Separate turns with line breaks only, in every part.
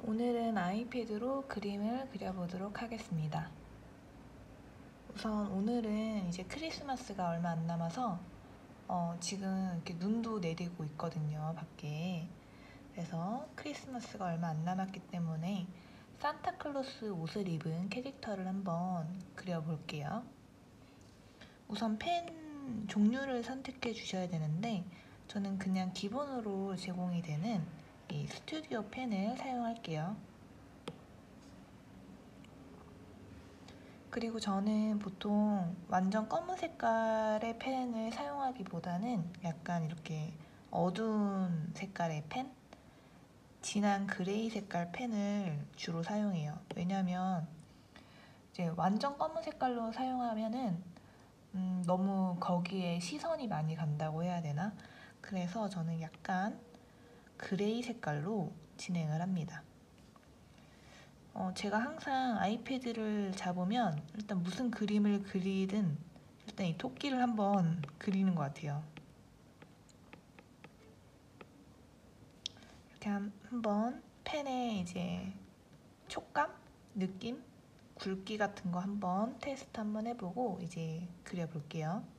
오늘은 아이패드로 그림을 그려보도록 하겠습니다. 우선 오늘은 이제 크리스마스가 얼마 안 남아서 지금 이렇게 눈도 내리고 있거든요, 밖에. 그래서 크리스마스가 얼마 안 남았기 때문에 산타클로스 옷을 입은 캐릭터를 한번 그려볼게요. 우선 펜 종류를 선택해 주셔야 되는데 저는 그냥 기본으로 제공이 되는 이 스튜디오 펜을 사용할게요. 그리고 저는 보통 완전 검은 색깔의 펜을 사용하기보다는 약간 이렇게 어두운 색깔의 펜? 진한 그레이 색깔 펜을 주로 사용해요. 왜냐면 이제 완전 검은 색깔로 사용하면은 너무 거기에 시선이 많이 간다고 해야 되나? 그래서 저는 약간 그레이 색깔로 진행을 합니다. 제가 항상 아이패드를 잡으면 일단 무슨 그림을 그리든 일단 이 토끼를 한번 그리는 것 같아요. 이렇게 한번 펜의 이제 촉감, 느낌, 굵기 같은 거 한번 테스트 한번 해보고 이제 그려볼게요.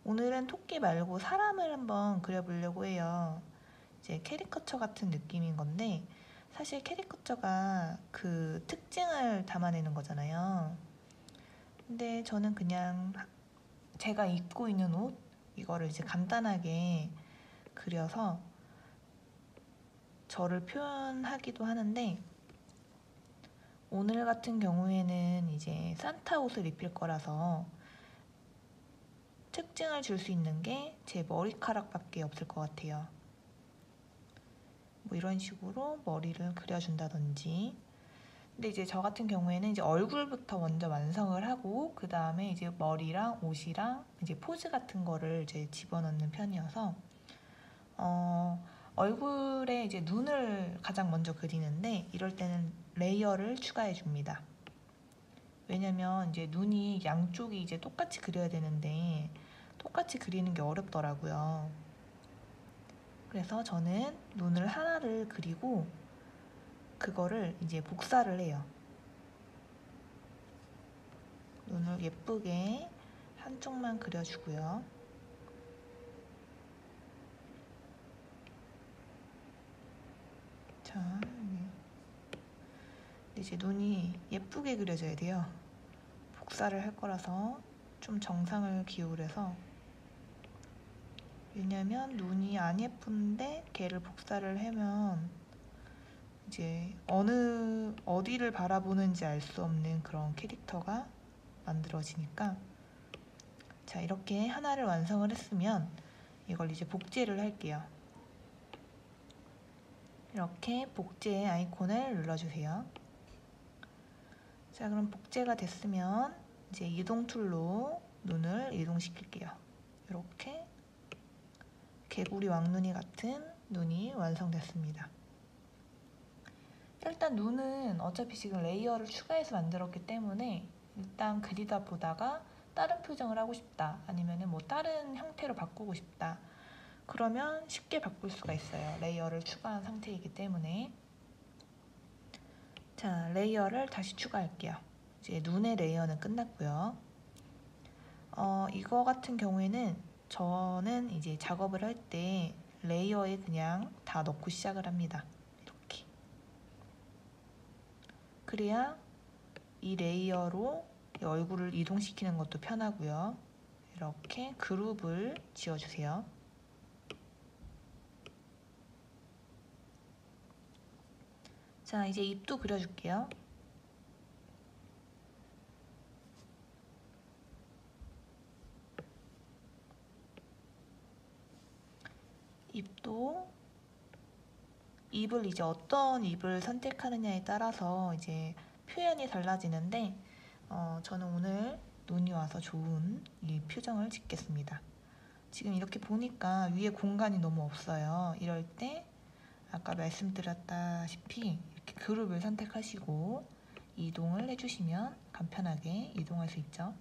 오늘은 토끼 말고 사람을 한번 그려보려고 해요. 이제 캐리커처 같은 느낌인 건데 사실 캐리커처가 그 특징을 담아내는 거잖아요. 근데 저는 그냥 제가 입고 있는 옷 이거를 이제 간단하게 그려서 저를 표현하기도 하는데 오늘 같은 경우에는 이제 산타 옷을 입힐 거라서 특징을 줄 수 있는 게 제 머리카락밖에 없을 것 같아요. 뭐 이런 식으로 머리를 그려준다든지. 근데 이제 저 같은 경우에는 이제 얼굴부터 먼저 완성을 하고 그 다음에 이제 머리랑 옷이랑 이제 포즈 같은 거를 이제 집어넣는 편이어서 얼굴에 이제 눈을 가장 먼저 그리는데 이럴 때는 레이어를 추가해 줍니다. 왜냐면 이제 눈이 양쪽이 이제 똑같이 그려야 되는데 똑같이 그리는 게 어렵더라고요. 그래서 저는 눈을 하나를 그리고 그거를 이제 복사를 해요. 눈을 예쁘게 한쪽만 그려주고요. 자, 이제 눈이 예쁘게 그려져야 돼요. 복사를 할 거라서 좀 정상을 기울여서, 왜냐면 눈이 안 예쁜데 걔를 복사를 하면 이제 어디를 바라보는지 알 수 없는 그런 캐릭터가 만들어지니까. 자, 이렇게 하나를 완성을 했으면 이걸 이제 복제를 할게요. 이렇게 복제 아이콘을 눌러주세요. 자, 그럼 복제가 됐으면 이제 이동 툴로 눈을 이동시킬게요. 이렇게 개구리 왕눈이 같은 눈이 완성됐습니다. 일단 눈은 어차피 지금 레이어를 추가해서 만들었기 때문에 일단 그리다 보다가 다른 표정을 하고 싶다, 아니면 뭐 다른 형태로 바꾸고 싶다, 그러면 쉽게 바꿀 수가 있어요. 레이어를 추가한 상태이기 때문에. 자, 레이어를 다시 추가할게요. 이제 눈의 레이어는 끝났고요. 이거 같은 경우에는 저는 이제 작업을 할 때 레이어에 그냥 다 넣고 시작을 합니다. 이렇게. 그래야 이 레이어로 이 얼굴을 이동시키는 것도 편하고요. 이렇게 그룹을 지어주세요. 자, 이제 입도 그려줄게요. 입도 입을 이제 어떤 입을 선택하느냐에 따라서 이제 표현이 달라지는데 저는 오늘 눈이 와서 좋은 이 표정을 짓겠습니다. 지금 이렇게 보니까 위에 공간이 너무 없어요. 이럴 때 아까 말씀드렸다시피 이렇게 그룹을 선택하시고 이동을 해주시면 간편하게 이동할 수 있죠.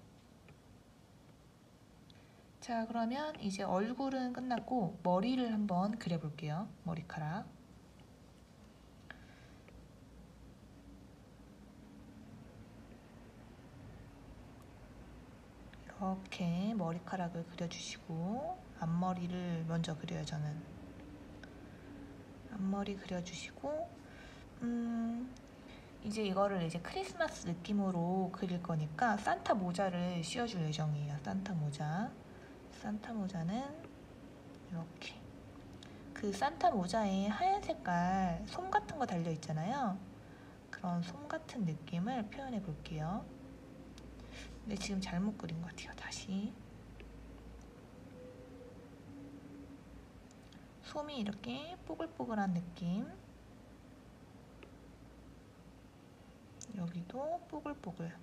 자, 그러면 이제 얼굴은 끝났고 머리를 한번 그려볼게요. 머리카락. 이렇게 머리카락을 그려주시고 앞머리를 먼저 그려요. 저는 앞머리 그려주시고 이제 이거를 이제 크리스마스 느낌으로 그릴 거니까 산타 모자를 씌워줄 예정이에요. 산타 모자. 산타 모자는 이렇게 그 산타 모자에 하얀 색깔 솜 같은 거 달려 있잖아요. 그런 솜 같은 느낌을 표현해 볼게요. 근데 지금 잘못 그린 것 같아요. 다시 솜이 이렇게 뽀글뽀글한 느낌, 여기도 뽀글뽀글.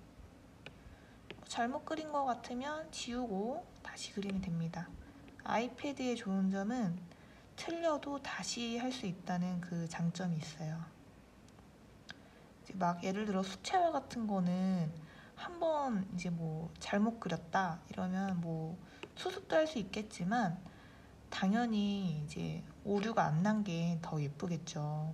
잘못 그린 것 같으면 지우고 다시 그리면 됩니다. 아이패드의 좋은 점은 틀려도 다시 할 수 있다는 그 장점이 있어요. 이제 막 예를 들어 수채화 같은 거는 한번 이제 뭐 잘못 그렸다 이러면 뭐 수습도 할 수 있겠지만 당연히 이제 오류가 안 난 게 더 예쁘겠죠.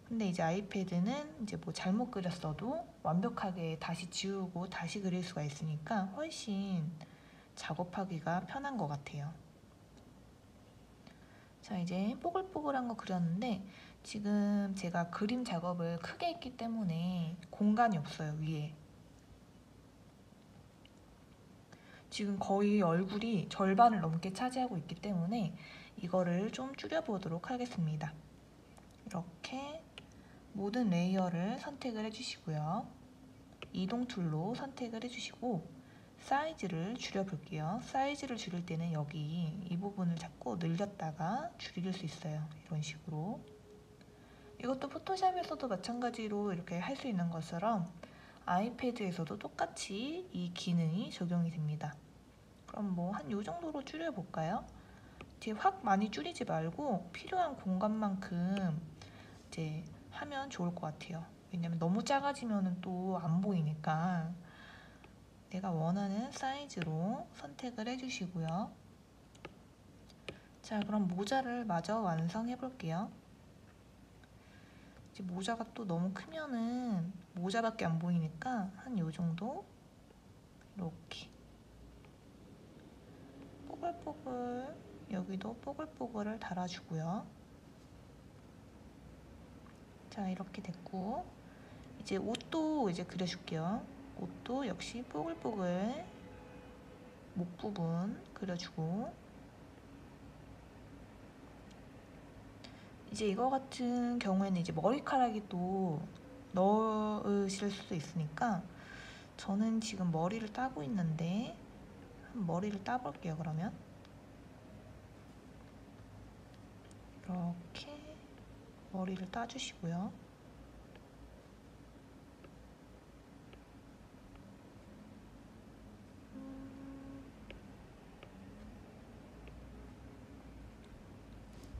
근데 이제 아이패드는 이제 뭐 잘못 그렸어도 완벽하게 다시 지우고 다시 그릴 수가 있으니까 훨씬 작업하기가 편한 것 같아요. 자, 이제 뽀글뽀글한 거 그렸는데 지금 제가 그림 작업을 크게 했기 때문에 공간이 없어요, 위에. 지금 거의 얼굴이 절반을 넘게 차지하고 있기 때문에 이거를 좀 줄여보도록 하겠습니다. 이렇게 모든 레이어를 선택을 해주시고요. 이동 툴로 선택을 해주시고 사이즈를 줄여볼게요. 사이즈를 줄일 때는 여기 이 부분을 잡고 늘렸다가 줄일 수 있어요. 이런 식으로. 이것도 포토샵에서도 마찬가지로 이렇게 할 수 있는 것처럼 아이패드에서도 똑같이 이 기능이 적용이 됩니다. 그럼 뭐 한 요 정도로 줄여볼까요? 이제 확 많이 줄이지 말고 필요한 공간만큼 이제 하면 좋을 것 같아요. 왜냐면 너무 작아지면 또 안 보이니까 내가 원하는 사이즈로 선택을 해주시고요. 자, 그럼 모자를 마저 완성해 볼게요. 이제 모자가 또 너무 크면은 모자밖에 안 보이니까 한 요 정도 이렇게 뽀글뽀글, 여기도 뽀글뽀글을 달아주고요. 자, 이렇게 됐고 이제 옷도 이제 그려줄게요. 옷도 역시 뽀글뽀글 목 부분 그려주고 이제 이거 같은 경우에는 이제 머리카락이 또 넣으실 수도 있으니까 저는 지금 머리를 따고 있는데 머리를 따볼게요. 그러면 이렇게 머리를 따주시고요.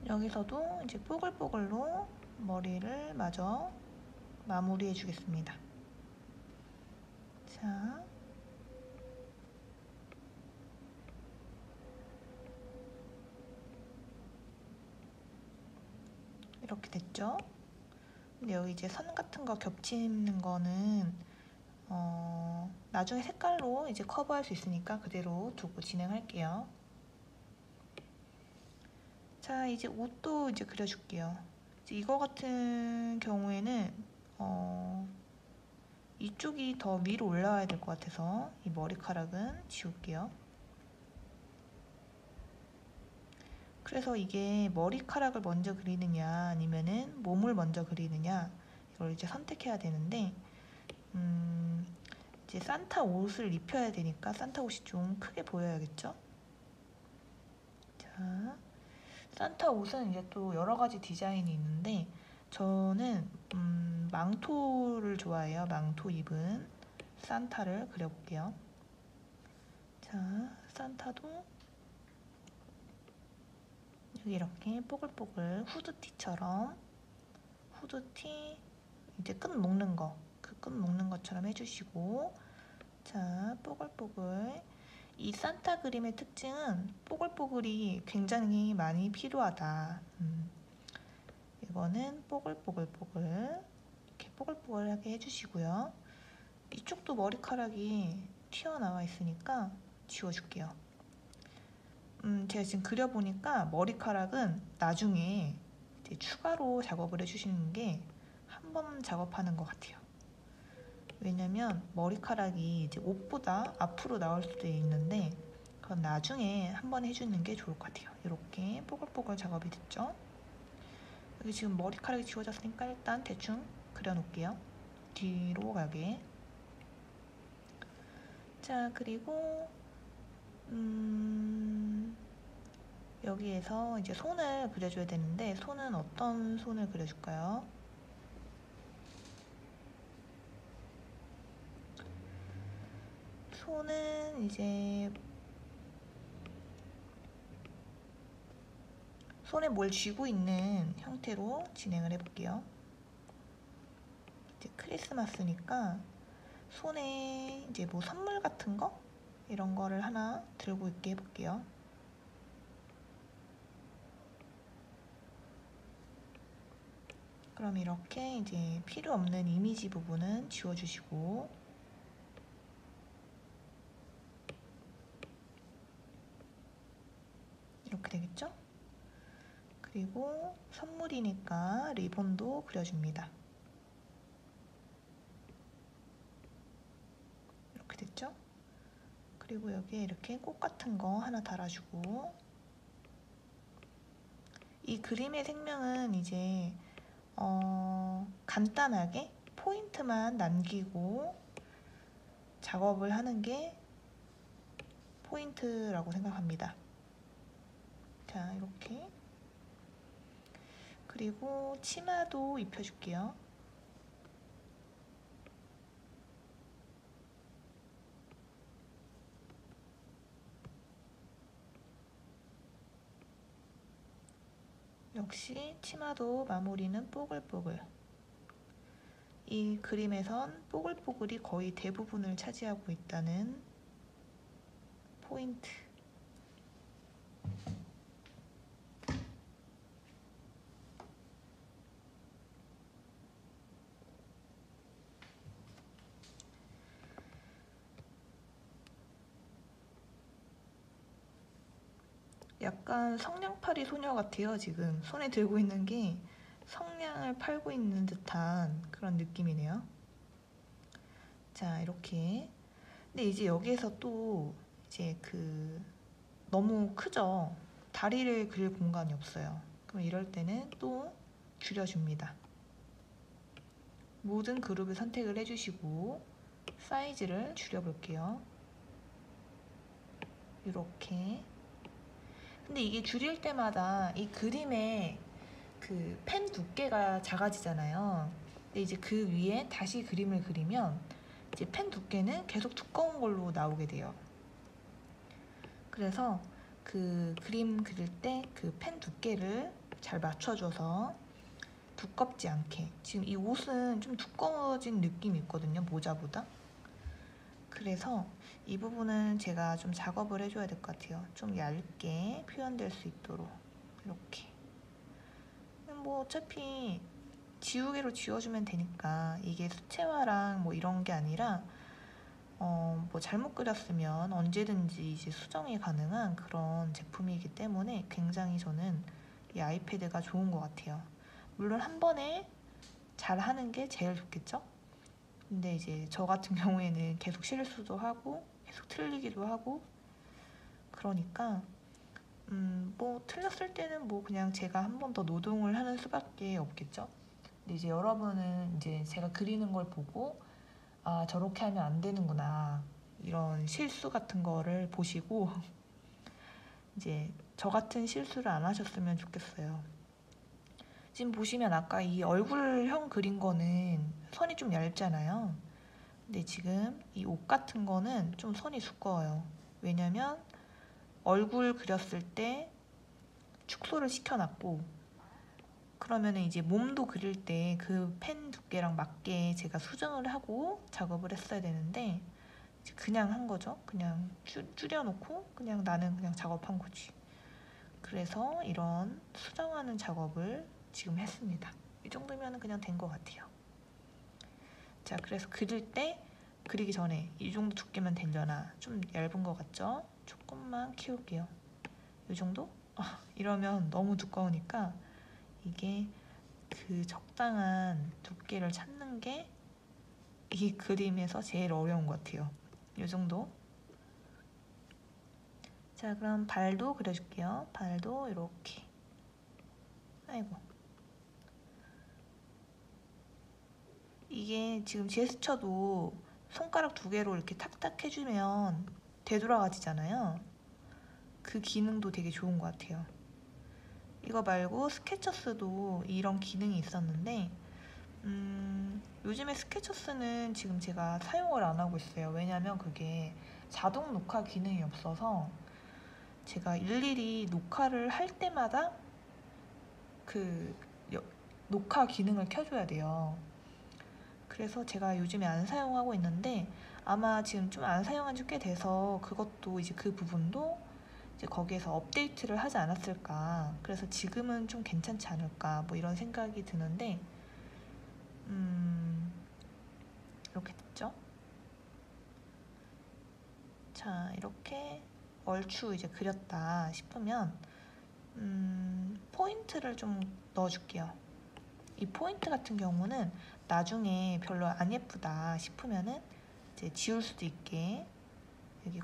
여기서도 이제 뽀글뽀글로 머리를 마저 마무리해 주겠습니다. 자, 이렇게 됐죠? 근데 여기 이제 선 같은 거 겹치는 거는 나중에 색깔로 이제 커버할 수 있으니까 그대로 두고 진행할게요. 자, 이제 옷도 이제 그려줄게요. 이제 이거 같은 경우에는 이쪽이 더 위로 올라와야 될 것 같아서 이 머리카락은 지울게요. 그래서 이게 머리카락을 먼저 그리느냐 아니면은 몸을 먼저 그리느냐 이걸 이제 선택해야 되는데 이제 산타 옷을 입혀야 되니까 산타 옷이 좀 크게 보여야겠죠? 자, 산타 옷은 이제 또 여러 가지 디자인이 있는데 저는 망토를 좋아해요. 망토 입은 산타를 그려볼게요. 자, 산타도 여기 이렇게 뽀글뽀글 후드티처럼 후드티 이제 끈 묶는 거, 그 끈 묶는 것처럼 해주시고 자, 뽀글뽀글 이 산타 그림의 특징은 뽀글뽀글이 굉장히 많이 필요하다. 이거는 뽀글뽀글뽀글 이렇게 뽀글뽀글하게 해주시고요. 이쪽도 머리카락이 튀어나와 있으니까 지워줄게요. 제가 지금 그려보니까 머리카락은 나중에 이제 추가로 작업을 해주시는 게 한 번 작업하는 것 같아요. 왜냐면 머리카락이 이제 옷보다 앞으로 나올 수도 있는데 그건 나중에 한 번 해주는 게 좋을 것 같아요. 이렇게 뽀글뽀글 작업이 됐죠. 여기 지금 머리카락이 지워졌으니까 일단 대충 그려놓을게요. 뒤로 가게. 자, 그리고 여기에서 이제 손을 그려줘야 되는데 손은 어떤 손을 그려줄까요? 손은 이제 손에 뭘 쥐고 있는 형태로 진행을 해볼게요. 이제 크리스마스니까 손에 이제 뭐 선물 같은 거 이런 거를 하나 들고 있게 해볼게요. 그럼 이렇게 이제 필요 없는 이미지 부분은 지워주시고 이렇게 되겠죠? 그리고 선물이니까 리본도 그려줍니다. 이렇게 됐죠? 그리고 여기에 이렇게 꽃 같은 거 하나 달아주고 이 그림의 생명은 이제 간단하게 포인트만 남기고 작업을 하는 게 포인트라고 생각합니다. 자, 이렇게 그리고 치마도 입혀줄게요. 역시 치마도 마무리는 뽀글뽀글. 이 그림에선 뽀글뽀글이 거의 대부분을 차지하고 있다는 포인트. 약간 성냥팔이 소녀 같아요. 지금 손에 들고 있는 게 성냥을 팔고 있는 듯한 그런 느낌이네요. 자, 이렇게. 근데 이제 여기에서 또 이제 너무 크죠? 다리를 그릴 공간이 없어요. 그럼 이럴 때는 또 줄여줍니다. 모든 그룹을 선택을 해주시고 사이즈를 줄여볼게요. 이렇게. 근데 이게 줄일 때마다 이 그림의 그 펜 두께가 작아지잖아요. 근데 이제 그 위에 다시 그림을 그리면 이제 펜 두께는 계속 두꺼운 걸로 나오게 돼요. 그래서 그 그림 그릴 때 그 펜 두께를 잘 맞춰줘서 두껍지 않게. 지금 이 옷은 좀 두꺼워진 느낌이 있거든요, 모자보다. 그래서 이 부분은 제가 좀 작업을 해줘야 될 것 같아요. 좀 얇게 표현될 수 있도록 이렇게. 뭐 어차피 지우개로 지워주면 되니까 이게 수채화랑 뭐 이런 게 아니라 뭐 잘못 그렸으면 언제든지 이제 수정이 가능한 그런 제품이기 때문에 굉장히 저는 이 아이패드가 좋은 것 같아요. 물론 한 번에 잘 하는 게 제일 좋겠죠? 근데 이제 저 같은 경우에는 계속 실수도 하고 계속 틀리기도 하고 그러니까 뭐 틀렸을 때는 뭐 그냥 제가 한 번 더 노동을 하는 수밖에 없겠죠? 근데 이제 여러분은 이제 제가 그리는 걸 보고 아, 저렇게 하면 안 되는구나 이런 실수 같은 거를 보시고 이제 저 같은 실수를 안 하셨으면 좋겠어요. 지금 보시면 아까 이 얼굴형 그린 거는 선이 좀 얇잖아요. 근데 지금 이 옷 같은 거는 좀 선이 두꺼워요. 왜냐면 얼굴 그렸을 때 축소를 시켜놨고 그러면 이제 몸도 그릴 때 그 펜 두께랑 맞게 제가 수정을 하고 작업을 했어야 되는데 그냥 한 거죠. 그냥 줄여놓고 그냥 나는 그냥 작업한 거지. 그래서 이런 수정하는 작업을 지금 했습니다. 이 정도면 그냥 된 것 같아요. 자, 그래서 그릴 때 그리기 전에 이 정도 두께면 되려나? 좀 얇은 것 같죠? 조금만 키울게요. 이 정도? 이러면 너무 두꺼우니까 이게 그 적당한 두께를 찾는 게 이 그림에서 제일 어려운 것 같아요. 이 정도. 자, 그럼 발도 그려줄게요. 발도 이렇게. 아이고. 이게 지금 제스처도 손가락 2개로 이렇게 탁탁 해주면 되돌아가지잖아요. 그 기능도 되게 좋은 것 같아요. 이거 말고 스케쳐스도 이런 기능이 있었는데 요즘에 스케쳐스는 지금 제가 사용을 안 하고 있어요. 왜냐면 그게 자동 녹화 기능이 없어서 제가 일일이 녹화를 할 때마다 그 녹화 기능을 켜줘야 돼요. 그래서 제가 요즘에 안 사용하고 있는데 아마 지금 좀 안 사용한 지 꽤 돼서 그것도 이제 그 부분도 이제 거기에서 업데이트를 하지 않았을까. 그래서 지금은 좀 괜찮지 않을까 뭐 이런 생각이 드는데 이렇게 됐죠? 자, 이렇게 얼추 이제 그렸다 싶으면 포인트를 좀 넣어줄게요. 이 포인트 같은 경우는 나중에 별로 안 예쁘다 싶으면은 이제 지울 수도 있게. 여기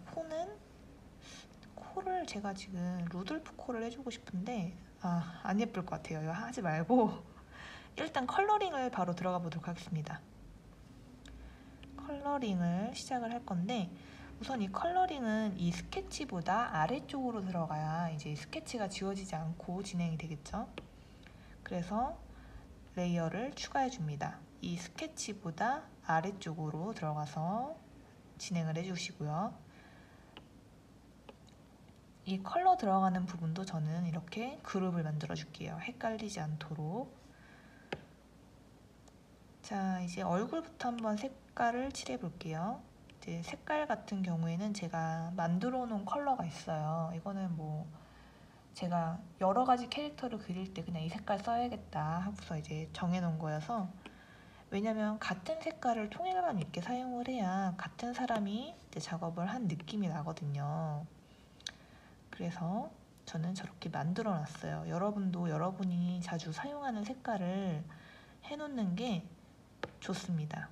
코를 제가 지금 루돌프 코를 해주고 싶은데 안 예쁠 것 같아요. 이거 하지 말고 일단 컬러링을 바로 들어가 보도록 하겠습니다. 컬러링을 시작을 할 건데 우선 이 컬러링은 이 스케치보다 아래쪽으로 들어가야 이제 스케치가 지워지지 않고 진행이 되겠죠. 그래서 레이어를 추가해 줍니다. 이 스케치보다 아래쪽으로 들어가서 진행을 해주시고요. 이 컬러 들어가는 부분도 저는 이렇게 그룹을 만들어 줄게요. 헷갈리지 않도록. 자, 이제 얼굴부터 한번 색깔을 칠해 볼게요. 이제 색깔 같은 경우에는 제가 만들어 놓은 컬러가 있어요. 이거는 뭐 제가 여러 가지 캐릭터를 그릴 때 그냥 이 색깔 써야겠다 하고서 이제 정해 놓은 거여서, 왜냐면 같은 색깔을 통일감 있게 사용을 해야 같은 사람이 이제 작업을 한 느낌이 나거든요. 그래서 저는 저렇게 만들어 놨어요. 여러분도 여러분이 자주 사용하는 색깔을 해놓는 게 좋습니다.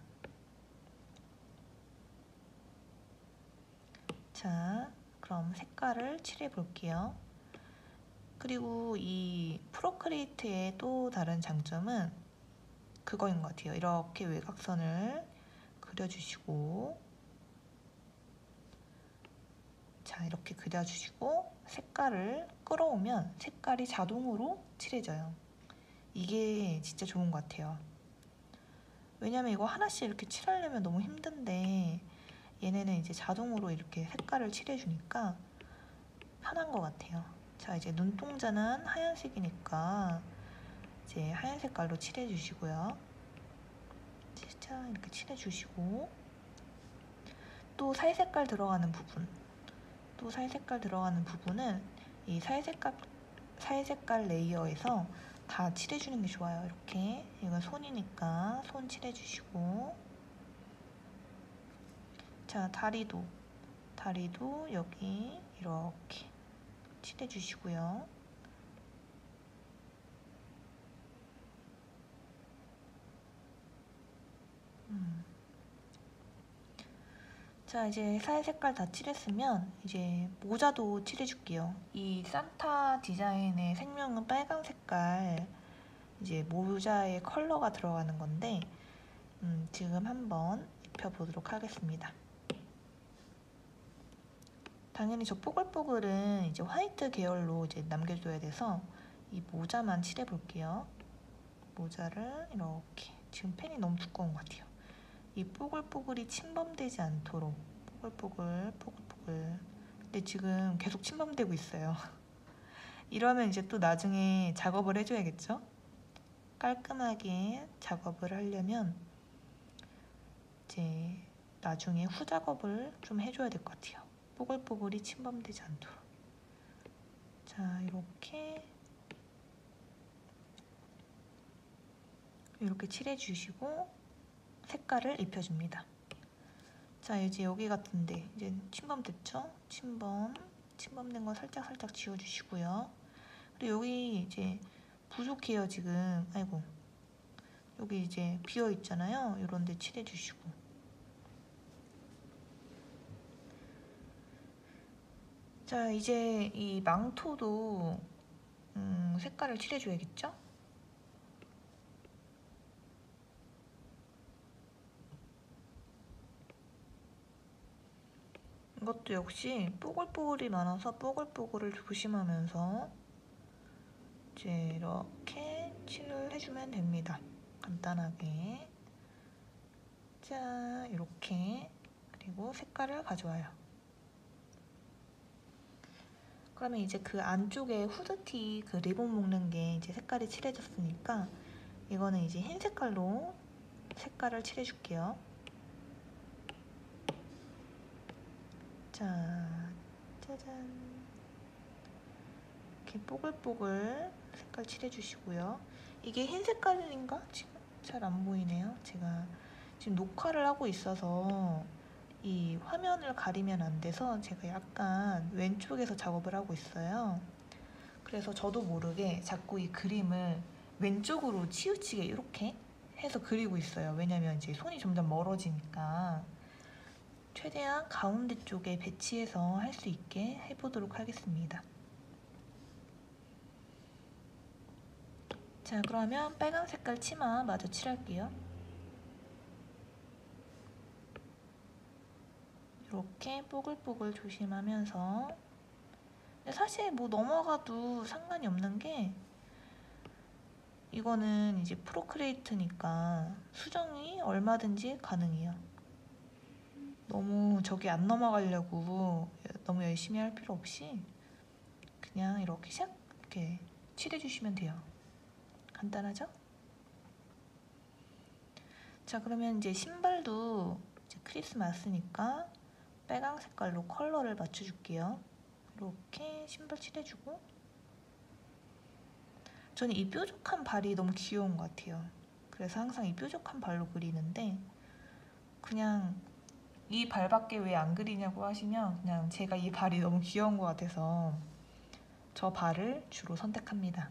자, 그럼 색깔을 칠해 볼게요. 그리고 이 프로크리에이트의 또 다른 장점은 그거인 것 같아요. 이렇게 외곽선을 그려주시고, 자, 이렇게 그려주시고 색깔을 끌어오면 색깔이 자동으로 칠해져요. 이게 진짜 좋은 것 같아요. 왜냐면 이거 하나씩 이렇게 칠하려면 너무 힘든데 얘네는 이제 자동으로 이렇게 색깔을 칠해주니까 편한 것 같아요. 자, 이제 눈동자는 하얀색이니까 이제 하얀 색깔로 칠해주시고요. 자, 이렇게 칠해주시고, 또 살색깔 들어가는 부분, 또 살색깔 들어가는 부분은 이 살색깔 레이어에서 다 칠해주는 게 좋아요. 이렇게. 이건 손이니까 손 칠해주시고, 자, 다리도 여기 이렇게 칠해주시고요. 자, 이제 살색깔 다 칠했으면 이제 모자도 칠해줄게요. 이 산타 디자인의 생명은 빨강 색깔, 이제 모자의 컬러가 들어가는 건데 지금 한번 입혀보도록 하겠습니다. 당연히 저 뽀글뽀글은 이제 화이트 계열로 이제 남겨줘야 돼서 이 모자만 칠해볼게요. 모자를 이렇게, 지금 펜이 너무 두꺼운 것 같아요. 이 뽀글뽀글이 침범되지 않도록 뽀글뽀글. 근데 지금 계속 침범되고 있어요. 이러면 이제 또 나중에 작업을 해줘야겠죠? 깔끔하게 작업을 하려면 이제 나중에 후작업을 좀 해줘야 될 것 같아요. 뽀글뽀글이 침범되지 않도록. 자, 이렇게 칠해주시고 색깔을 입혀줍니다. 자, 이제 여기 같은데 이제 침범됐죠? 침범된 거 살짝 지워주시고요. 그리고 여기 이제 부족해요 지금. 아이고, 여기 이제 비어 있잖아요. 이런 데 칠해주시고. 자, 이제 이 망토도 색깔을 칠해줘야겠죠? 이것도 역시 뽀글뽀글이 많아서 뽀글뽀글을 조심하면서 이제 이렇게 칠을 해주면 됩니다. 간단하게. 자, 이렇게. 그리고 색깔을 가져와요. 그러면 이제 그 안쪽에 후드티 그 리본 묶는 게 이제 색깔이 칠해졌으니까 이거는 이제 흰 색깔로 색깔을 칠해줄게요. 자, 짜잔. 이렇게 뽀글뽀글 색깔 칠해주시고요. 이게 흰 색깔인가? 지금 잘 안 보이네요. 제가 지금 녹화를 하고 있어서 이 화면을 가리면 안 돼서 제가 약간 왼쪽에서 작업을 하고 있어요. 그래서 저도 모르게 자꾸 이 그림을 왼쪽으로 치우치게 이렇게 해서 그리고 있어요. 왜냐면 이제 손이 점점 멀어지니까 최대한 가운데 쪽에 배치해서 할 수 있게 해보도록 하겠습니다. 자, 그러면 빨간 색깔 치마 마저 칠할게요. 이렇게 뽀글뽀글 조심하면서. 근데 사실 뭐 넘어가도 상관이 없는 게 이거는 이제 프로크리에이트니까 수정이 얼마든지 가능해요. 너무 저기 안 넘어가려고 너무 열심히 할 필요 없이 그냥 이렇게 샥 이렇게 칠해주시면 돼요. 간단하죠? 자, 그러면 이제 신발도 이제 크리스마스니까 빨강 색깔로 컬러를 맞춰줄게요. 이렇게 신발 칠해주고. 저는 이 뾰족한 발이 너무 귀여운 것 같아요. 그래서 항상 이 뾰족한 발로 그리는데 그냥 이 발밖에 왜 안 그리냐고 하시면 그냥 제가 이 발이 너무 귀여운 것 같아서 저 발을 주로 선택합니다.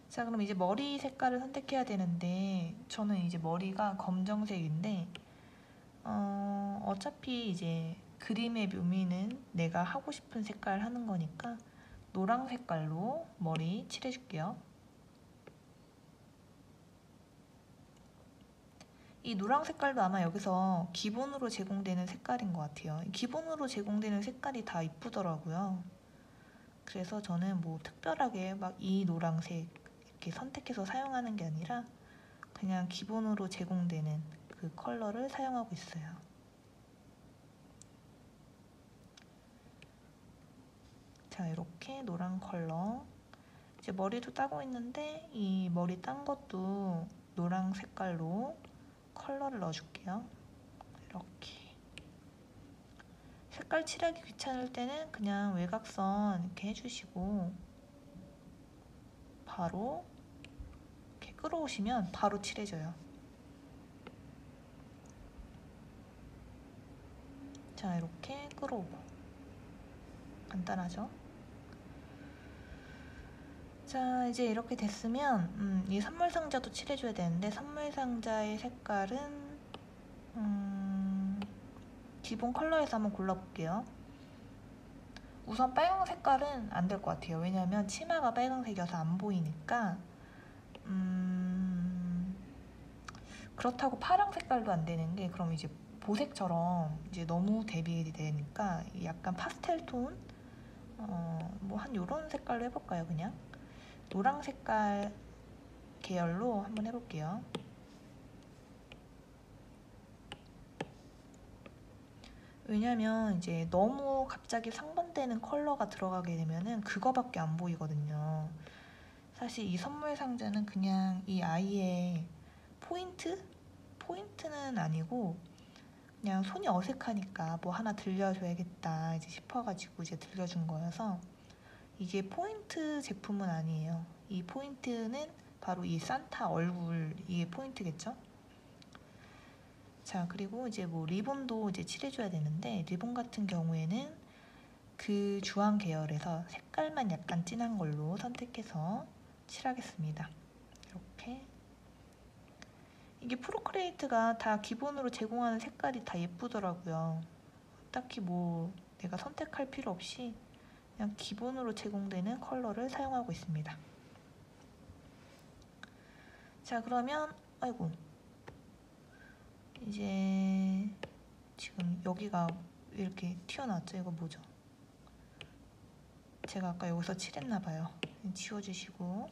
자, 그럼 이제 머리 색깔을 선택해야 되는데 저는 이제 머리가 검정색인데 어차피 이제 그림의 묘미는 내가 하고 싶은 색깔 하는 거니까 노랑 색깔로 머리 칠해줄게요. 이 노랑 색깔도 아마 여기서 기본으로 제공되는 색깔인 것 같아요. 기본으로 제공되는 색깔이 다 이쁘더라고요. 그래서 저는 뭐 특별하게 막 이 노랑색 이렇게 선택해서 사용하는 게 아니라 그냥 기본으로 제공되는 그 컬러를 사용하고 있어요. 자, 이렇게 노란 컬러. 이제 머리도 따고 있는데 이 머리 딴 것도 노랑 색깔로 컬러를 넣어줄게요. 이렇게. 색깔 칠하기 귀찮을 때는 그냥 외곽선 이렇게 해주시고 바로 이렇게 끌어오시면 바로 칠해져요. 자, 이렇게 끌어오고. 간단하죠? 자, 이제 이렇게 됐으면 이 선물 상자도 칠해줘야 되는데 선물 상자의 색깔은 기본 컬러에서 한번 골라볼게요. 우선 빨강 색깔은 안 될 것 같아요. 왜냐면 치마가 빨강색이어서 안 보이니까 그렇다고 파랑 색깔도 안 되는 게 그럼 이제 보색처럼 이제 너무 대비되니까 약간 파스텔 톤 뭐 한 요런 색깔로 해볼까요? 그냥 노랑 색깔 계열로 한번 해볼게요. 왜냐면 이제 너무 갑자기 상반되는 컬러가 들어가게 되면은 그거밖에 안 보이거든요. 사실 이 선물 상자는 그냥 이 아이의 포인트는 아니고 그냥 손이 어색하니까 뭐 하나 들려줘야겠다 이제 싶어가지고 이제 들려준 거여서 이게 포인트 제품은 아니에요. 이 포인트는 바로 이 산타 얼굴 이게 포인트겠죠? 자, 그리고 이제 뭐 리본도 이제 칠해줘야 되는데, 리본 같은 경우에는 그 주황 계열에서 색깔만 약간 진한 걸로 선택해서 칠하겠습니다. 이렇게. 이게 프로크리에이트가 다 기본으로 제공하는 색깔이 다 예쁘더라고요. 딱히 뭐 내가 선택할 필요 없이 그냥 기본으로 제공되는 컬러를 사용하고 있습니다. 자, 그러면 아이고, 이제 지금 여기가 이렇게 튀어나왔죠? 이거 뭐죠? 제가 아까 여기서 칠했나봐요. 지워주시고.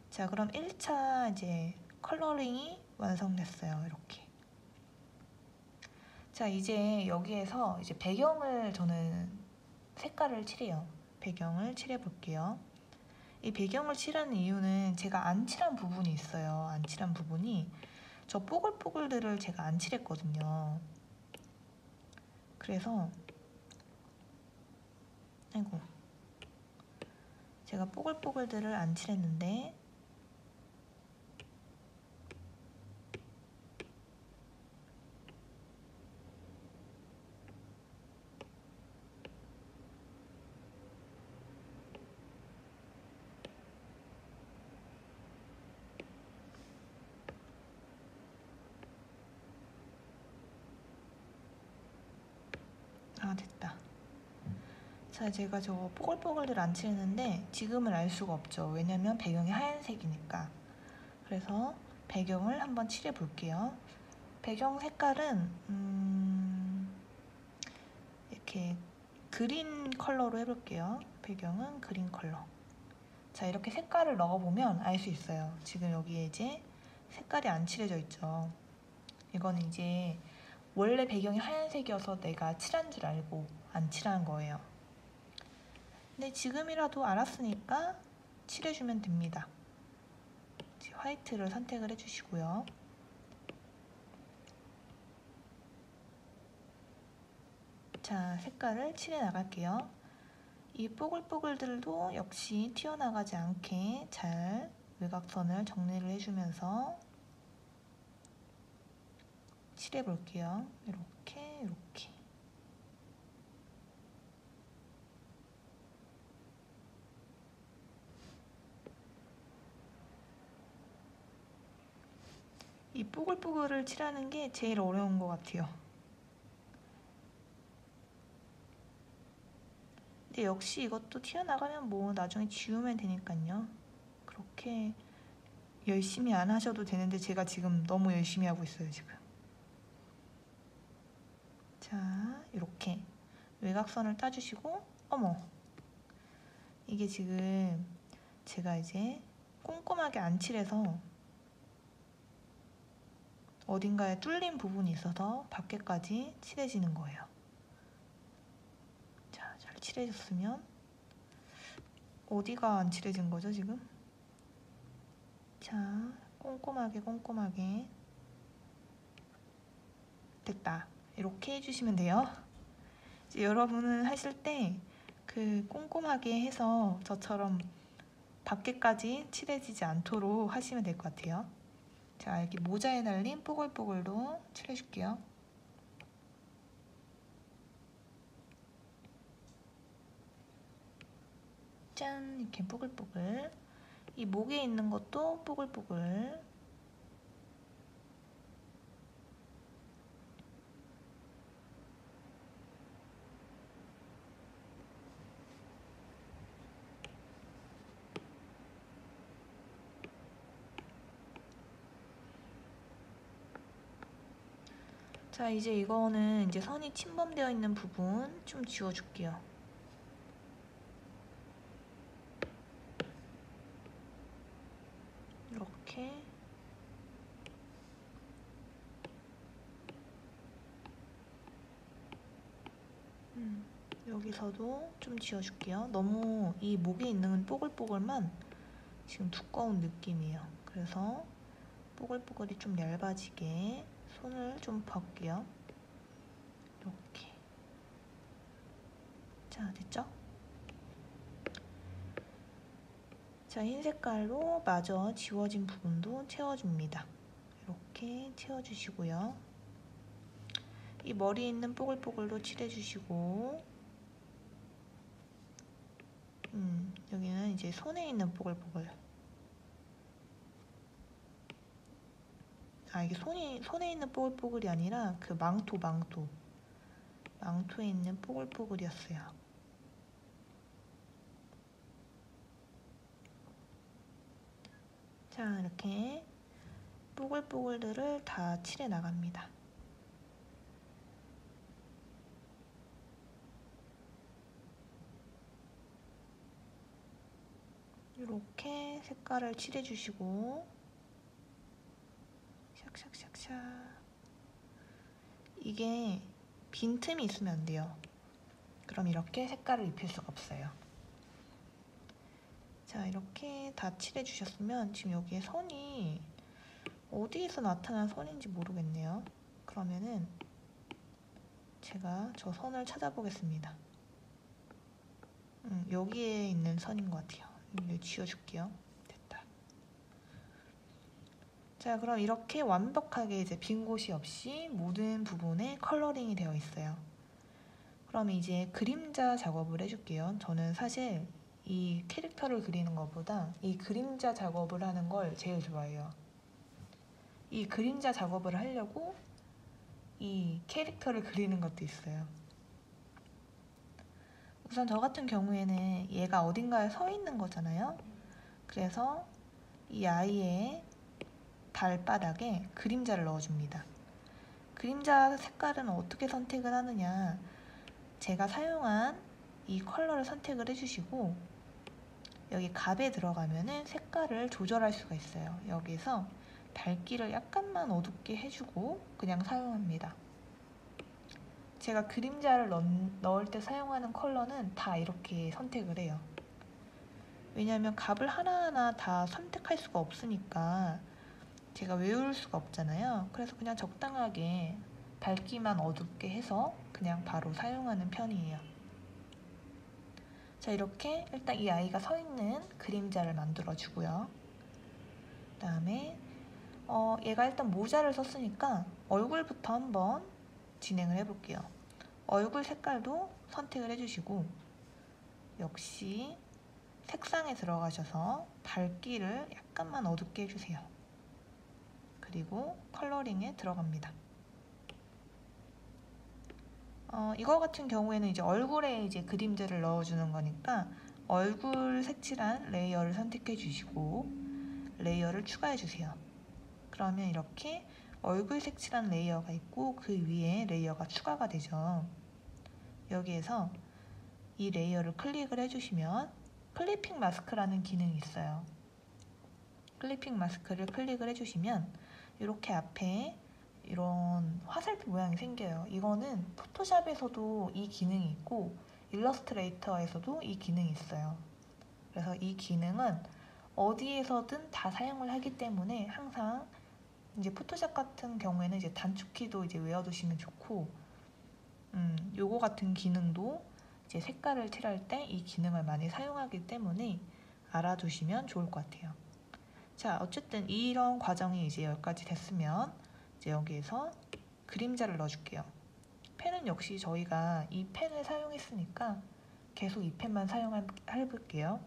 자, 그럼 1차 이제 컬러링이 완성됐어요. 이렇게. 자, 이제 여기에서 이제 배경을 저는 색깔을 칠해요. 배경을 칠해 볼게요. 이 배경을 칠하는 이유는 제가 안 칠한 부분이 있어요. 안 칠한 부분이 저 뽀글뽀글들을 제가 안 칠했거든요. 그래서 아이고, 제가 뽀글뽀글들을 안 칠했는데 아, 됐다. 자, 제가 저 뽀글뽀글들 안 칠했는데 지금은 알 수가 없죠. 왜냐면 배경이 하얀색이니까. 그래서 배경을 한번 칠해 볼게요. 배경 색깔은 이렇게 그린 컬러로 해볼게요. 배경은 그린 컬러. 자, 이렇게 색깔을 넣어보면 알 수 있어요. 지금 여기에 이제 색깔이 안 칠해져 있죠. 이거는 이제 원래 배경이 하얀색이어서 내가 칠한 줄 알고 안 칠한 거예요. 근데 지금이라도 알았으니까 칠해주면 됩니다. 화이트를 선택을 해주시고요. 자, 색깔을 칠해 나갈게요. 이 뽀글뽀글들도 역시 튀어나가지 않게 잘 외곽선을 정리를 해주면서 칠해 볼게요. 이렇게 이렇게. 이 뽀글뽀글을 칠하는 게 제일 어려운 것 같아요. 근데 역시 이것도 튀어나가면 뭐 나중에 지우면 되니까요. 그렇게 열심히 안 하셔도 되는데 제가 지금 너무 열심히 하고 있어요, 지금. 자, 이렇게 외곽선을 따주시고, 어머, 이게 지금 제가 이제 꼼꼼하게 안 칠해서 어딘가에 뚫린 부분이 있어서 밖에까지 칠해지는 거예요. 자, 잘 칠해졌으면 어디가 안 칠해진 거죠, 지금? 자, 꼼꼼하게 꼼꼼하게. 됐다. 이렇게 해주시면 돼요. 이제 여러분은 하실 때 그 꼼꼼하게 해서 저처럼 밖에까지 칠해지지 않도록 하시면 될 것 같아요. 자, 이렇게 모자에 달린 뽀글뽀글도 칠해줄게요. 짠, 이렇게 뽀글뽀글. 이 목에 있는 것도 뽀글뽀글. 자, 이제 이거는 이제 선이 침범되어 있는 부분 좀 지워줄게요. 이렇게. 여기서도 좀 지워줄게요. 너무 이 목에 있는 뽀글뽀글만 지금 두꺼운 느낌이에요. 그래서 뽀글뽀글이 좀 얇아지게 손을 좀 벗게요. 이렇게. 자, 됐죠? 자, 흰 색깔로 마저 지워진 부분도 채워줍니다. 이렇게 채워주시고요. 이 머리에 있는 뽀글뽀글도 칠해주시고, 여기는 이제 손에 있는 뽀글뽀글. 이게 손에 있는 뽀글뽀글이 아니라 그 망토에 있는 뽀글뽀글이었어요. 자, 이렇게 뽀글뽀글들을 다 칠해 나갑니다. 이렇게 색깔을 칠해 주시고, 샥샥샥샥. 이게 빈틈이 있으면 안 돼요. 그럼 이렇게 색깔을 입힐 수가 없어요. 자, 이렇게 다 칠해 주셨으면 지금 여기에 선이 어디에서 나타난 선인지 모르겠네요. 그러면은 제가 저 선을 찾아보겠습니다. 여기에 있는 선인 것 같아요. 이거 지워줄게요. 됐다. 자, 그럼 이렇게 완벽하게 이제 빈 곳이 없이 모든 부분에 컬러링이 되어 있어요. 그럼 이제 그림자 작업을 해줄게요. 저는 사실 이 캐릭터를 그리는 것보다 이 그림자 작업을 하는 걸 제일 좋아해요. 이 그림자 작업을 하려고 이 캐릭터를 그리는 것도 있어요. 우선 저 같은 경우에는 얘가 어딘가에 서 있는 거잖아요. 그래서 이 아이의 발바닥에 그림자를 넣어줍니다. 그림자 색깔은 어떻게 선택을 하느냐, 제가 사용한 이 컬러를 선택을 해주시고, 여기 갑에 들어가면은 색깔을 조절할 수가 있어요. 여기서 밝기를 약간만 어둡게 해주고 그냥 사용합니다. 제가 그림자를 넣을 때 사용하는 컬러는 다 이렇게 선택을 해요. 왜냐하면 갑을 하나하나 다 선택할 수가 없으니까 제가 외울 수가 없잖아요. 그래서 그냥 적당하게 밝기만 어둡게 해서 그냥 바로 사용하는 편이에요. 자, 이렇게 일단 이 아이가 서 있는 그림자를 만들어 주고요. 그 다음에 얘가 일단 모자를 썼으니까 얼굴부터 한번 진행을 해볼게요. 얼굴 색깔도 선택을 해주시고, 역시 색상에 들어가셔서 밝기를 약간만 어둡게 해주세요. 그리고 컬러링에 들어갑니다. 이거 같은 경우에는 이제 얼굴에 이제 그림자를 넣어주는 거니까 얼굴 색칠한 레이어를 선택해 주시고 레이어를 추가해 주세요. 그러면 이렇게 얼굴 색칠한 레이어가 있고 그 위에 레이어가 추가가 되죠. 여기에서 이 레이어를 클릭을 해주시면 클리핑 마스크라는 기능이 있어요. 클리핑 마스크를 클릭을 해주시면 이렇게 앞에 이런 화살표 모양이 생겨요. 이거는 포토샵에서도 이 기능이 있고 일러스트레이터에서도 이 기능이 있어요. 그래서 이 기능은 어디에서든 다 사용을 하기 때문에 항상 이제 포토샵 같은 경우에는 이제 단축키도 이제 외워두시면 좋고, 요거 같은 기능도 이제 색깔을 칠할 때 이 기능을 많이 사용하기 때문에 알아두시면 좋을 것 같아요. 자, 어쨌든 이런 과정이 이제 여기까지 됐으면 이제 여기에서 그림자를 넣어줄게요. 펜은 역시 저희가 이 펜을 사용했으니까 계속 이 펜만 사용해볼게요.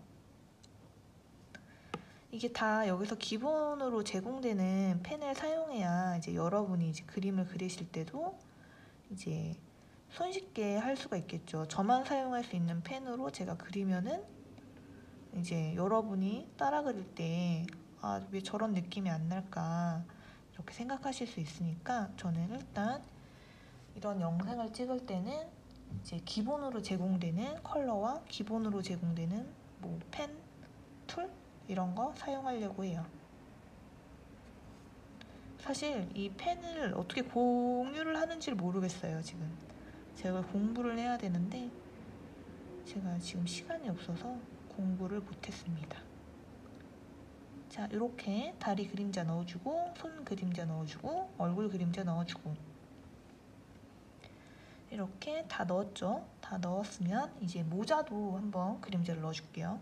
이게 다 여기서 기본으로 제공되는 펜을 사용해야 이제 여러분이 이제 그림을 그리실 때도 이제 손쉽게 할 수가 있겠죠. 저만 사용할 수 있는 펜으로 제가 그리면은 이제 여러분이 따라 그릴 때 왜 저런 느낌이 안 날까 이렇게 생각하실 수 있으니까 저는 일단 이런 영상을 찍을 때는 이제 기본으로 제공되는 컬러와 기본으로 제공되는 뭐 펜, 툴 이런 거 사용하려고 해요. 사실 이 펜을 어떻게 공유를 하는지를 모르겠어요. 지금 제가 공부를 해야 되는데 제가 지금 시간이 없어서 공부를 못했습니다. 자, 이렇게 다리 그림자 넣어주고 손 그림자 넣어주고 얼굴 그림자 넣어주고 이렇게 다 넣었죠. 다 넣었으면 이제 모자도 한번 그림자를 넣어줄게요.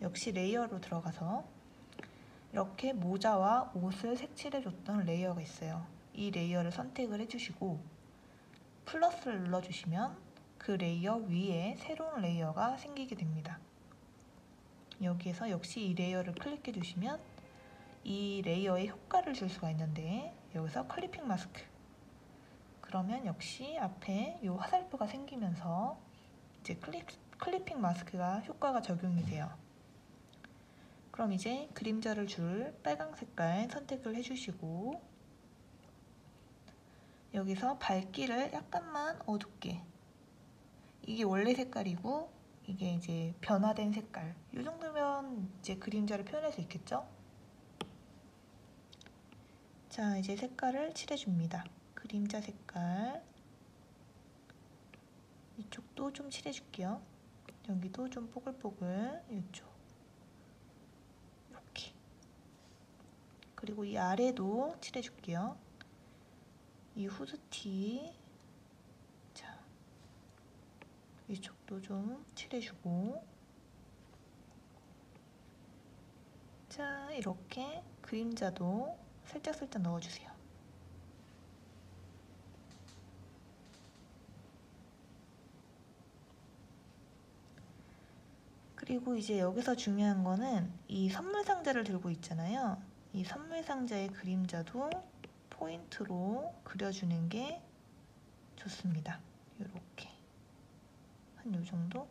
역시 레이어로 들어가서 이렇게 모자와 옷을 색칠해줬던 레이어가 있어요. 이 레이어를 선택을 해주시고 플러스를 눌러주시면 그 레이어 위에 새로운 레이어가 생기게 됩니다. 여기에서 역시 이 레이어를 클릭해 주시면 이 레이어에 효과를 줄 수가 있는데, 여기서 클리핑 마스크, 그러면 역시 앞에 이 화살표가 생기면서 이제 클리핑 마스크가 효과가 적용이 돼요. 그럼 이제 그림자를 줄 빨강 색깔 선택을 해주시고, 여기서 밝기를 약간만 어둡게, 이게 원래 색깔이고 이게 이제 변화된 색깔, 이 정도면 이제 그림자를 표현할 수 있겠죠? 자, 이제 색깔을 칠해줍니다. 그림자 색깔 이쪽도 좀 칠해줄게요. 여기도 좀 뽀글뽀글, 이쪽 이렇게. 그리고 이 아래도 칠해줄게요. 이 후드티, 자, 이쪽도 좀 칠해주고, 자, 이렇게 그림자도 살짝살짝 넣어주세요. 그리고 이제 여기서 중요한 거는 이 선물 상자를 들고 있잖아요. 이 선물 상자의 그림자도 포인트로 그려주는 게 좋습니다. 이렇게 한 요 정도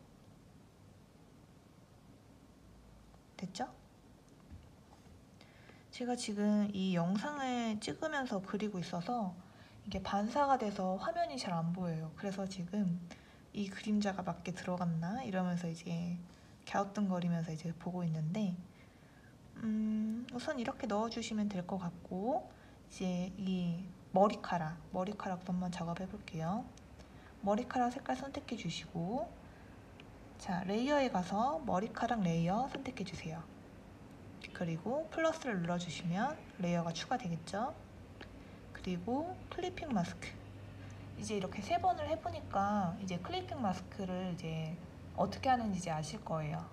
됐죠? 제가 지금 이 영상을 찍으면서 그리고 있어서 이게 반사가 돼서 화면이 잘 안 보여요. 그래서 지금 이 그림자가 맞게 들어갔나 이러면서 이제 갸우뚱거리면서 이제 보고 있는데, 우선 이렇게 넣어주시면 될 것 같고, 이제 이 머리카락도 한번 작업해 볼게요. 머리카락 색깔 선택해 주시고, 자, 레이어에 가서 머리카락 레이어 선택해 주세요. 그리고 플러스를 눌러주시면 레이어가 추가되겠죠. 그리고 클리핑 마스크, 이제 이렇게 3번을 해보니까 이제 클리핑 마스크를 이제 어떻게 하는지 이제 아실 거예요.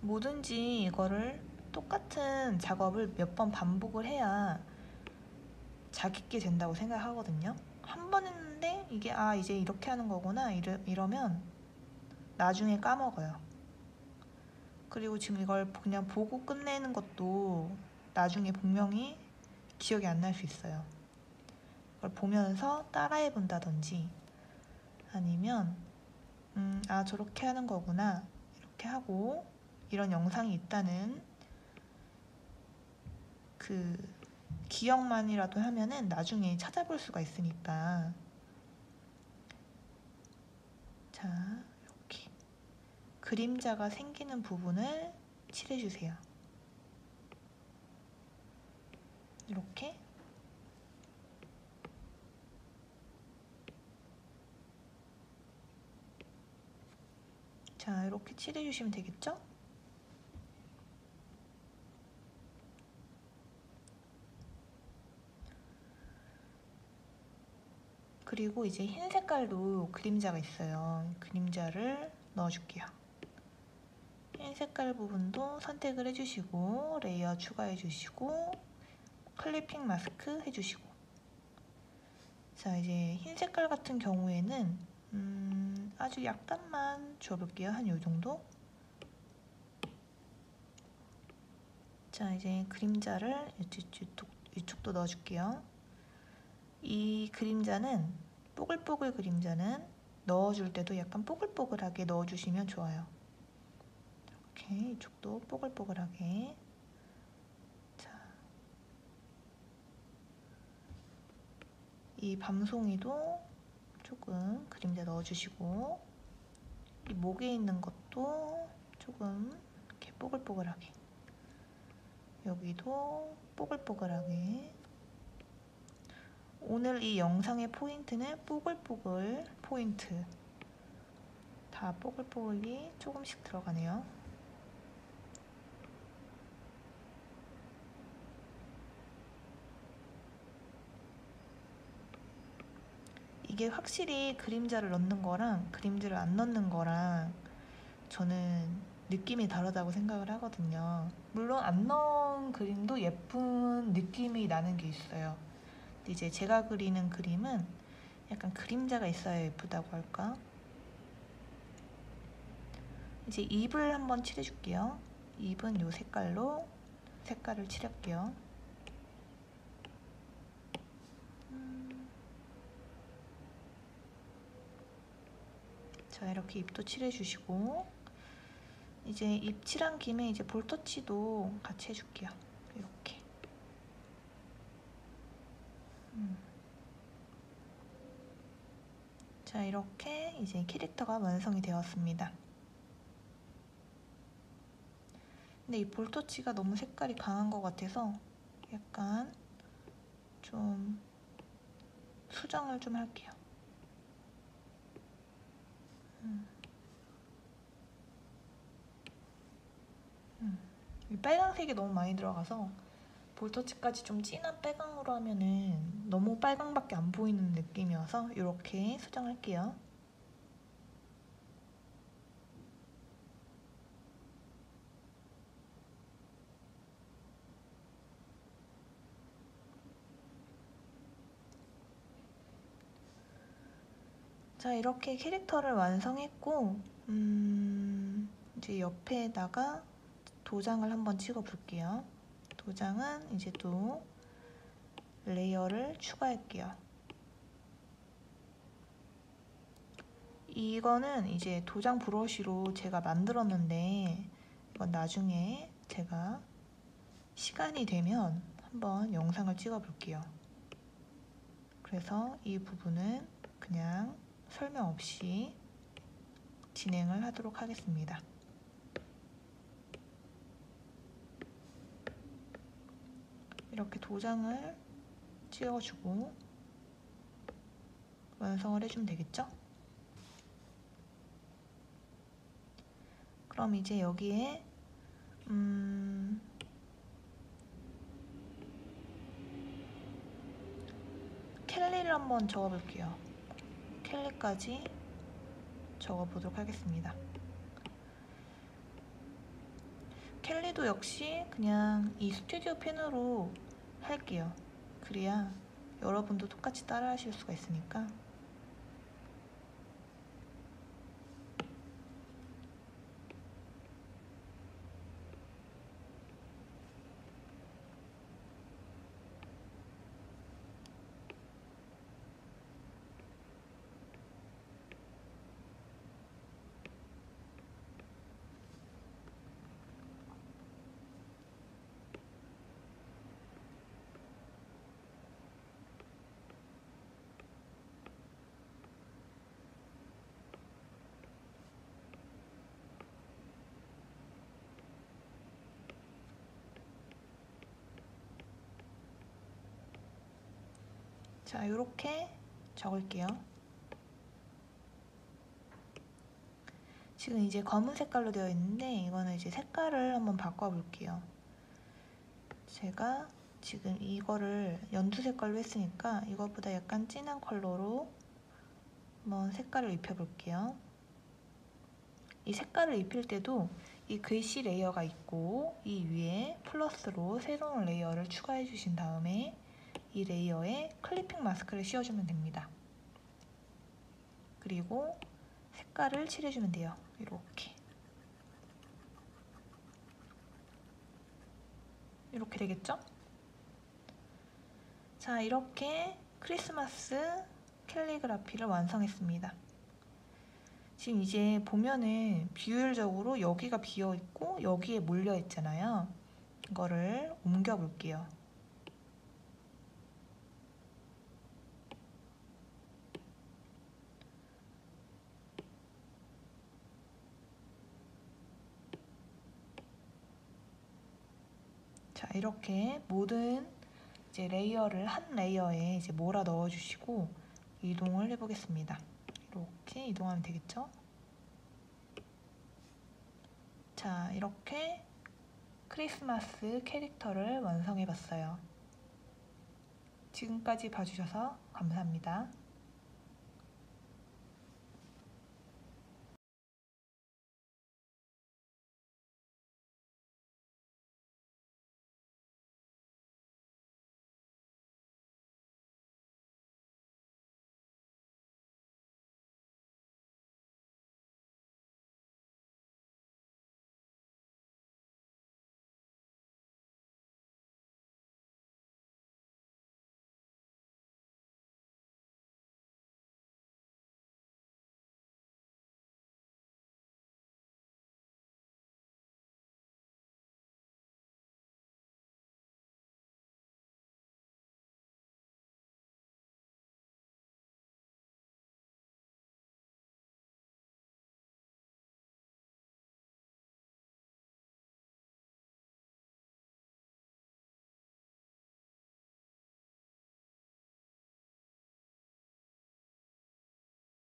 뭐든지 이거를 똑같은 작업을 몇 번 반복을 해야 자기게 된다고 생각하거든요. 한 번 했는데 이게 이제 이렇게 하는 거구나 이러면 나중에 까먹어요. 그리고 지금 이걸 그냥 보고 끝내는 것도 나중에 분명히 기억이 안 날 수 있어요. 그걸 보면서 따라해 본다든지, 아니면 저렇게 하는 거구나 이렇게 하고, 이런 영상이 있다는 그 기억만이라도 하면은 나중에 찾아볼 수가 있으니까. 자, 이렇게 그림자가 생기는 부분을 칠해주세요. 이렇게. 자, 이렇게 칠해주시면 되겠죠? 그리고 이제 흰 색깔도 그림자가 있어요. 그림자를 넣어줄게요. 흰 색깔 부분도 선택을 해주시고, 레이어 추가해주시고, 클리핑 마스크 해주시고. 자, 이제 흰 색깔 같은 경우에는 아주 약간만 줘볼게요. 한 요정도. 자, 이제 그림자를 이쪽도 넣어줄게요. 이 그림자는, 뽀글뽀글 그림자는 넣어줄 때도 약간 뽀글뽀글하게 넣어주시면 좋아요. 이렇게 이쪽도 뽀글뽀글하게. 자, 이 밤송이도 조금 그림자 넣어주시고, 이 목에 있는 것도 조금 이렇게 뽀글뽀글하게, 여기도 뽀글뽀글하게. 오늘 이 영상의 포인트는 뽀글뽀글 포인트. 다 뽀글뽀글이 조금씩 들어가네요. 이게 확실히 그림자를 넣는 거랑 그림자를 안 넣는 거랑 저는 느낌이 다르다고 생각을 하거든요. 물론 안 넣은 그림도 예쁜 느낌이 나는 게 있어요. 근데 이제 제가 그리는 그림은 약간 그림자가 있어야 예쁘다고 할까? 이제 입을 한번 칠해줄게요. 입은 이 색깔로 색깔을 칠할게요. 자, 이렇게 입도 칠해주시고, 이제 입 칠한 김에 이제 볼터치도 같이 해줄게요. 이렇게. 자, 이렇게 이제 캐릭터가 완성이 되었습니다. 근데 이 볼터치가 너무 색깔이 강한 것 같아서 약간 좀 수정을 좀 할게요. 이 빨간색이 너무 많이 들어가서 볼터치까지 좀 진한 빨강으로 하면은 너무 빨강밖에 안 보이는 느낌이어서 이렇게 수정할게요. 자, 이렇게 캐릭터를 완성했고, 이제 옆에다가 도장을 한번 찍어 볼게요. 도장은 이제 또 레이어를 추가할게요. 이거는 이제 도장 브러쉬로 제가 만들었는데, 이건 나중에 제가 시간이 되면 한번 영상을 찍어 볼게요. 그래서 이 부분은 그냥 설명 없이 진행을 하도록 하겠습니다. 이렇게 도장을 찍어주고 완성을 해주면 되겠죠? 그럼 이제 여기에 켈리를 한번 적어볼게요. 켈리까지 적어보도록 하겠습니다. 켈리도 역시 그냥 이 스튜디오 펜으로 할게요. 그래야 여러분도 똑같이 따라 하실 수가 있으니까. 자, 이렇게 적을게요. 지금 이제 검은 색깔로 되어 있는데 이거는 이제 색깔을 한번 바꿔볼게요. 제가 지금 이거를 연두 색깔로 했으니까 이것보다 약간 진한 컬러로 한번 색깔을 입혀볼게요. 이 색깔을 입힐 때도 이 글씨 레이어가 있고 이 위에 플러스로 새로운 레이어를 추가해 주신 다음에 이 레이어에 클리핑 마스크를 씌워주면 됩니다. 그리고 색깔을 칠해주면 돼요. 이렇게 되겠죠? 자, 이렇게 크리스마스 캘리그라피를 완성했습니다. 지금 이제 보면은 비율적으로 여기가 비어있고 여기에 몰려있잖아요. 이거를 옮겨 볼게요. 자, 이렇게 모든 이제 레이어를 한 레이어에 이제 몰아 넣어주시고 이동을 해보겠습니다. 이렇게 이동하면 되겠죠? 자, 이렇게 크리스마스 캐릭터를 완성해봤어요. 지금까지 봐주셔서 감사합니다.